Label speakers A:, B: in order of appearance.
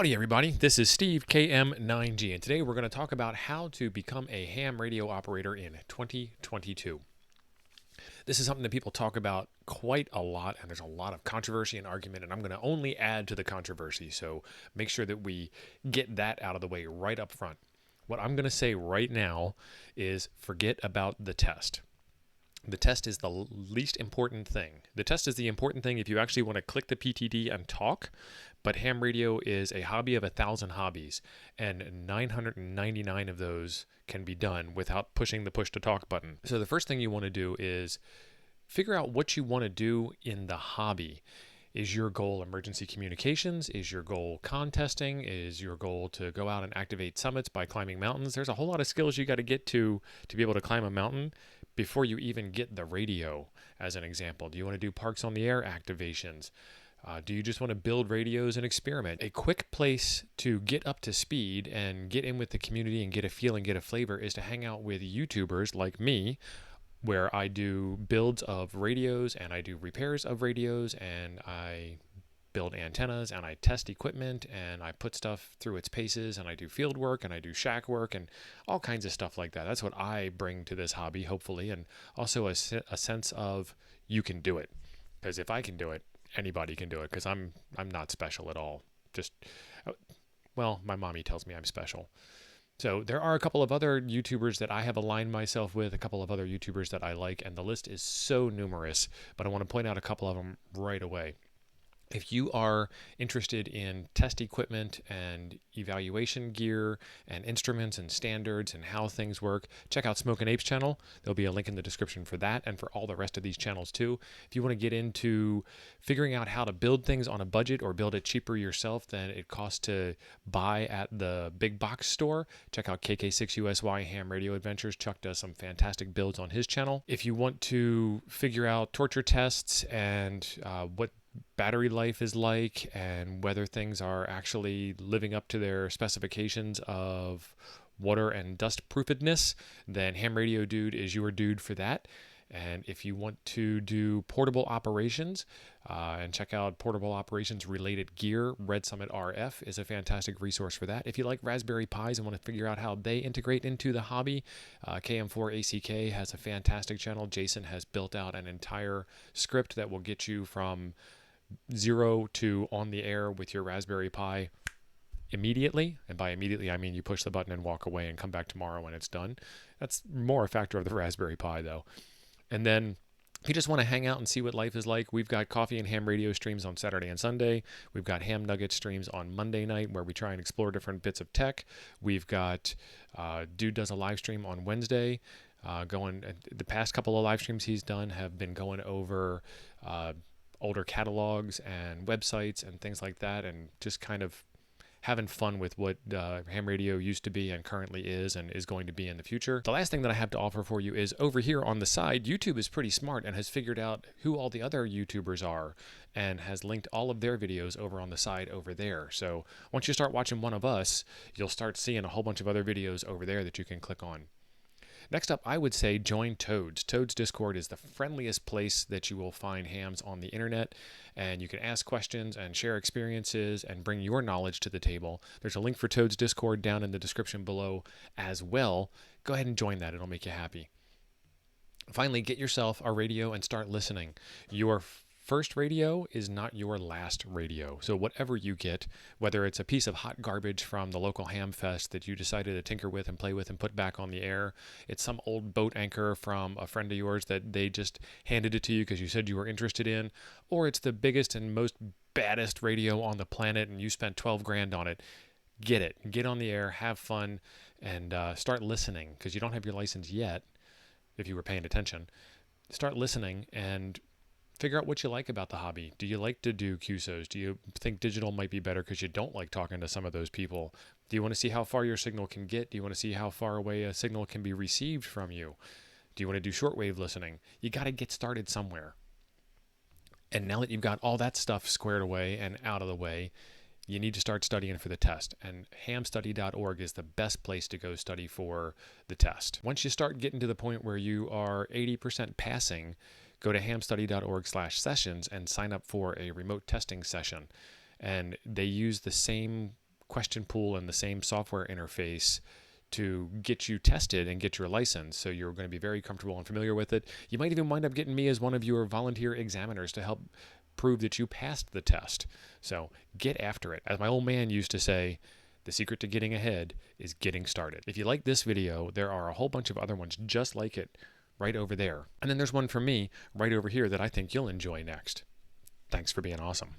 A: Howdy, everybody. This is Steve KM9G, and today we're going to talk about how to become a ham radio operator in 2022. This is something that people talk about quite a lot, and there's a lot of controversy and argument, and I'm going to only add to the controversy, so make sure that we get that out of the way right up front. What I'm going to say right now is forget about the test. The test is the least important thing. The test is the important thing if you actually want to click the PTD and talk, but ham radio is a hobby of 1,000 hobbies, and 999 of those can be done without pushing the push to talk button. So the first thing you want to do is figure out what you want to do in the hobby. Is your goal emergency communications? Is your goal contesting? Is your goal to go out and activate summits by climbing mountains? There's a whole lot of skills you got to get to be able to climb a mountain before you even get the radio, as an example. Do you want to do parks on the air activations? Do you just want to build radios and experiment? A quick place to get up to speed and get in with the community and get a feel and get a flavor is to hang out with YouTubers like me, where I do builds of radios and I do repairs of radios and I build antennas and I test equipment and I put stuff through its paces and I do field work and I do shack work and all kinds of stuff like that. That's what I bring to this hobby, hopefully, and also a sense of you can do it. Because if I can do it, anybody can do it, because I'm not special at all. Well, my mommy tells me I'm special. So there are a couple of other YouTubers that I have aligned myself with, a couple of other YouTubers that I like, and the list is so numerous, but I want to point out a couple of them right away. If you are interested in test equipment and evaluation gear and instruments and standards and how things work, check out Smokin' Apes channel. There'll be a link in the description for that and for all the rest of these channels too. If you want to get into figuring out how to build things on a budget or build it cheaper yourself than it costs to buy at the big box store, check out KK6USY Ham Radio Adventures. Chuck does some fantastic builds on his channel. If you want to figure out torture tests and what battery life is like and whether things are actually living up to their specifications of water and dust proofedness, then Ham Radio Dude is your dude for that. And if you want to do portable operations and check out portable operations related gear, Red Summit RF is a fantastic resource for that. If you like Raspberry Pis and want to figure out how they integrate into the hobby, KM4ACK has a fantastic channel. Jason has built out an entire script that will get you from 0 to on the air with your Raspberry Pi immediately. And by immediately, I mean you push the button and walk away and come back tomorrow when it's done. That's more a factor of the Raspberry Pi, though. And then if you just want to hang out and see what life is like, we've got coffee and ham radio streams on Saturday and Sunday. We've got ham nugget streams on Monday night where we try and explore different bits of tech. We've got Dude does a live stream on Wednesday. The past couple of live streams he's done have been going over older catalogs and websites and things like that, and just kind of having fun with what ham radio used to be and currently is and is going to be in the future. The last thing that I have to offer for you is over here on the side, YouTube is pretty smart and has figured out who all the other YouTubers are and has linked all of their videos over on the side over there. So once you start watching one of us, you'll start seeing a whole bunch of other videos over there that you can click on. Next up, I would say join Toads. Toads Discord is the friendliest place that you will find hams on the internet, and you can ask questions and share experiences and bring your knowledge to the table. There's a link for Toads Discord down in the description below as well. Go ahead and join that. It'll make you happy. Finally, get yourself a radio and start listening. Your first radio is not your last radio. So whatever you get, whether it's a piece of hot garbage from the local ham fest that you decided to tinker with and play with and put back on the air, it's some old boat anchor from a friend of yours that they just handed it to you because you said you were interested in, or it's the biggest and most baddest radio on the planet and you spent 12 grand on it, get it. Get on the air, have fun, and start listening, because you don't have your license yet, if you were paying attention. Start listening and figure out what you like about the hobby. Do you like to do QSOs? Do you think digital might be better because you don't like talking to some of those people? Do you want to see how far your signal can get? Do you want to see how far away a signal can be received from you? Do you want to do shortwave listening? You got to get started somewhere. And now that you've got all that stuff squared away and out of the way, you need to start studying for the test. And hamstudy.org is the best place to go study for the test. Once you start getting to the point where you are 80% passing, go to hamstudy.org/sessions and sign up for a remote testing session. And they use the same question pool and the same software interface to get you tested and get your license. So you're going to be very comfortable and familiar with it. You might even wind up getting me as one of your volunteer examiners to help prove that you passed the test. So get after it. As my old man used to say, the secret to getting ahead is getting started. If you like this video, there are a whole bunch of other ones just like it right over there. And then there's one for me right over here that I think you'll enjoy next. Thanks for being awesome.